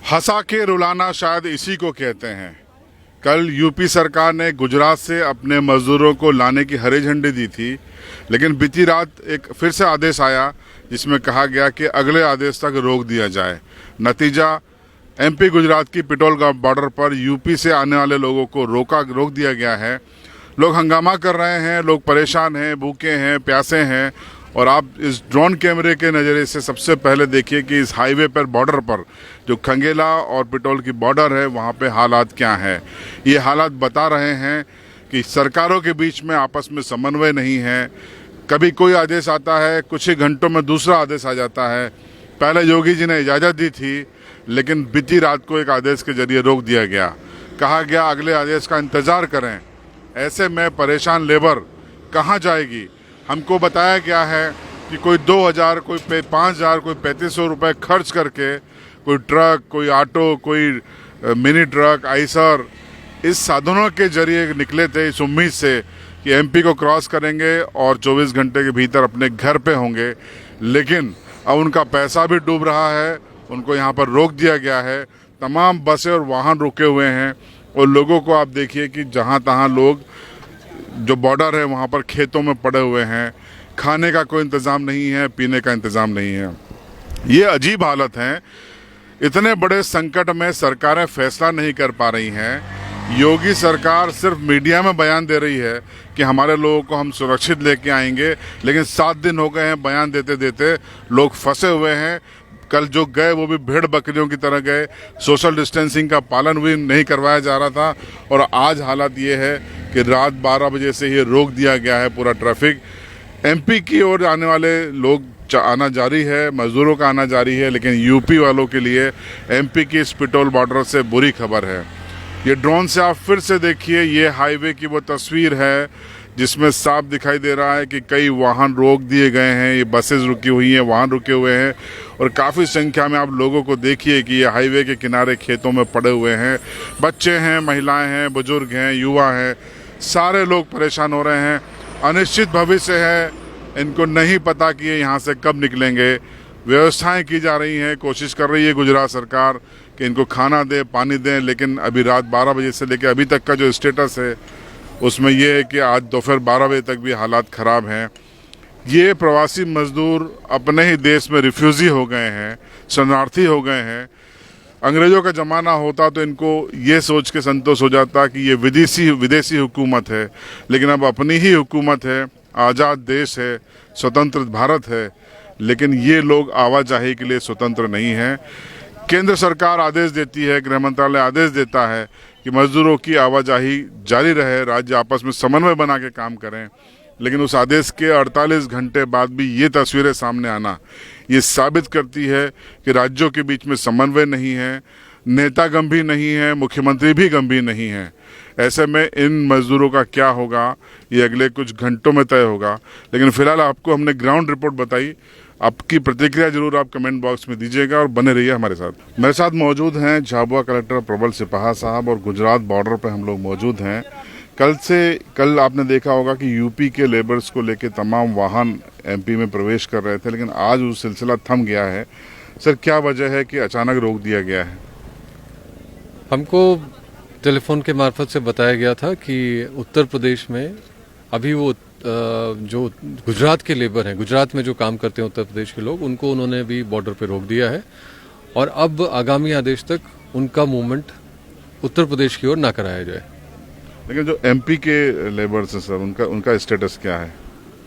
हंसा के रुलाना शायद इसी को कहते हैं। कल यूपी सरकार ने गुजरात से अपने मजदूरों को लाने की हरी झंडी दी थी, लेकिन बीती रात एक फिर से आदेश आया जिसमें कहा गया कि अगले आदेश तक रोक दिया जाए। नतीजा, एमपी गुजरात की पिटोल बॉर्डर पर यूपी से आने वाले लोगों को रोक दिया गया है। लोग हंगामा कर रहे हैं, लोग परेशान हैं, भूखे हैं, प्यासे हैं। और आप इस ड्रोन कैमरे के नज़रिए से सबसे पहले देखिए कि इस हाईवे पर बॉर्डर पर जो खंगेला और पिटोल की बॉर्डर है वहाँ पे हालात क्या हैं। ये हालात बता रहे हैं कि सरकारों के बीच में आपस में समन्वय नहीं है। कभी कोई आदेश आता है, कुछ ही घंटों में दूसरा आदेश आ जाता है। पहले योगी जी ने इजाज़त दी थी, लेकिन बीती रात को एक आदेश के जरिए रोक दिया गया। कहा गया अगले आदेश का इंतज़ार करें। ऐसे में परेशान लेबर कहाँ जाएगी? हमको बताया गया है कि कोई 2000, कोई 5000, कोई 3500 रुपये खर्च करके कोई ट्रक, कोई ऑटो, कोई मिनी ट्रक, आइसर, इस साधनों के जरिए निकले थे इस उम्मीद से कि एमपी को क्रॉस करेंगे और 24 घंटे के भीतर अपने घर पे होंगे। लेकिन अब उनका पैसा भी डूब रहा है, उनको यहाँ पर रोक दिया गया है। तमाम बसें और वाहन रुके हुए हैं और लोगों को आप देखिए कि जहाँ तहाँ लोग, जो बॉर्डर है वहाँ पर खेतों में पड़े हुए हैं। खाने का कोई इंतज़ाम नहीं है, पीने का इंतज़ाम नहीं है। ये अजीब हालत है। इतने बड़े संकट में सरकारें फैसला नहीं कर पा रही हैं। योगी सरकार सिर्फ मीडिया में बयान दे रही है कि हमारे लोगों को हम सुरक्षित लेके आएंगे, लेकिन 7 दिन हो गए हैं बयान देते देते। लोग फंसे हुए हैं। कल जो गए वो भी भेड़ बकरियों की तरह गए। सोशल डिस्टेंसिंग का पालन भी नहीं करवाया जा रहा था। और आज हालत ये है कि रात 12 बजे से ये रोक दिया गया है पूरा ट्रैफिक। एमपी की ओर आने वाले लोग आना जारी है, मजदूरों का आना जारी है, लेकिन यूपी वालों के लिए एमपी की इस पिटोल बॉर्डर से बुरी खबर है। ये ड्रोन से आप फिर से देखिए, ये हाईवे की वो तस्वीर है जिसमें साफ दिखाई दे रहा है कि कई वाहन रोक दिए गए हैं। ये बसेस रुकी हुई हैं, वाहन रुके हुए हैं और काफ़ी संख्या में आप लोगों को देखिए कि ये हाईवे के किनारे खेतों में पड़े हुए हैं। बच्चे हैं, महिलाएं हैं, बुजुर्ग हैं, युवा हैं, सारे लोग परेशान हो रहे हैं। अनिश्चित भविष्य है, इनको नहीं पता कि ये यहाँ से कब निकलेंगे। व्यवस्थाएं की जा रही हैं, कोशिश कर रही है गुजरात सरकार कि इनको खाना दे, पानी दें, लेकिन अभी रात 12 बजे से लेकर अभी तक का जो स्टेटस है उसमें यह है कि आज दोपहर 12 बजे तक भी हालात ख़राब हैं। ये प्रवासी मजदूर अपने ही देश में रिफ्यूजी हो गए हैं, शरणार्थी हो गए हैं। अंग्रेज़ों का ज़माना होता तो इनको ये सोच के संतोष हो जाता कि ये विदेशी हुकूमत है, लेकिन अब अपनी ही हुकूमत है, आज़ाद देश है, स्वतंत्र भारत है, लेकिन ये लोग आवाजाही के लिए स्वतंत्र नहीं हैं। केंद्र सरकार आदेश देती है, गृह मंत्रालय आदेश देता है कि मजदूरों की आवाजाही जारी रहे, राज्य आपस में समन्वय बना के काम करें, लेकिन उस आदेश के 48 घंटे बाद भी ये तस्वीरें सामने आना ये साबित करती है कि राज्यों के बीच में समन्वय नहीं है, नेता गंभीर नहीं है, मुख्यमंत्री भी गंभीर नहीं है। ऐसे में इन मजदूरों का क्या होगा ये अगले कुछ घंटों में तय होगा। लेकिन फिलहाल आपको हमने ग्राउंड रिपोर्ट बताई। आपकी प्रतिक्रिया जरूर आप कमेंट बॉक्स में दीजिएगा और बने रहिए हमारे साथ। मेरे साथ मौजूद हैं झाबुआ कलेक्टर प्रबल सिपाहा साहब और गुजरात बॉर्डर पर हम लोग मौजूद हैं। कल आपने देखा होगा कि यूपी के लेबर्स को लेके तमाम वाहन एमपी में प्रवेश कर रहे थे, लेकिन आज वो सिलसिला थम गया है। सर, क्या वजह है कि अचानक रोक दिया गया है? हमको टेलीफोन के मार्फत से बताया गया था कि उत्तर प्रदेश में अभी वो जो गुजरात के लेबर हैं, गुजरात में जो काम करते हैं उत्तर प्रदेश के लोग, उनको उन्होंने भी बॉर्डर पे रोक दिया है और अब आगामी आदेश तक उनका मूवमेंट उत्तर प्रदेश की ओर ना कराया जाए। लेकिन जो एमपी के लेबर्स हैं सर, उनका स्टेटस क्या है?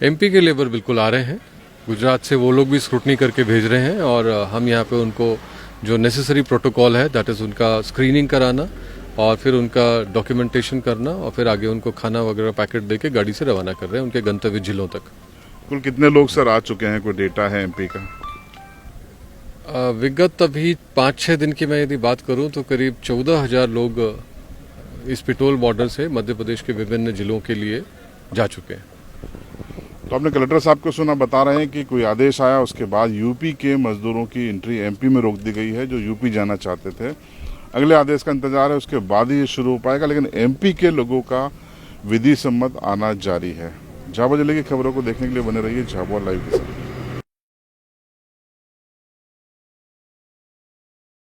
एमपी के लेबर बिल्कुल आ रहे हैं। गुजरात से वो लोग भी स्क्रूटनी करके भेज रहे हैं और हम यहाँ पे उनको जो नेसेसरी प्रोटोकॉल है, दैट इज़ उनका स्क्रीनिंग कराना और फिर उनका डॉक्यूमेंटेशन करना और फिर आगे उनको खाना वगैरह पैकेट देके गाड़ी से रवाना कर रहे हैं उनके गंतव्य जिलों तक। कुल कितने लोग सर आ चुके हैं, कोई डेटा है एमपी का? विगत अभी 5-6 दिन की मैं यदि बात करूं तो करीब 14,000 लोग इस पिटोल बॉर्डर से मध्य प्रदेश के विभिन्न जिलों के लिए जा चुके हैं। तो आपने कलेक्टर साहब को सुना, बता रहे हैं कि कोई आदेश आया, उसके बाद यूपी के मजदूरों की एंट्री एमपी में रोक दी गई है जो यूपी जाना चाहते थे। अगले आदेश का इंतजार है, उसके बाद ही ये शुरू हो पाएगा, लेकिन एमपी के लोगों का विधि सम्मत आना जारी है। झाबुआ जिले की खबरों को देखने के लिए बने रहिए झाबुआ लाइव के साथ।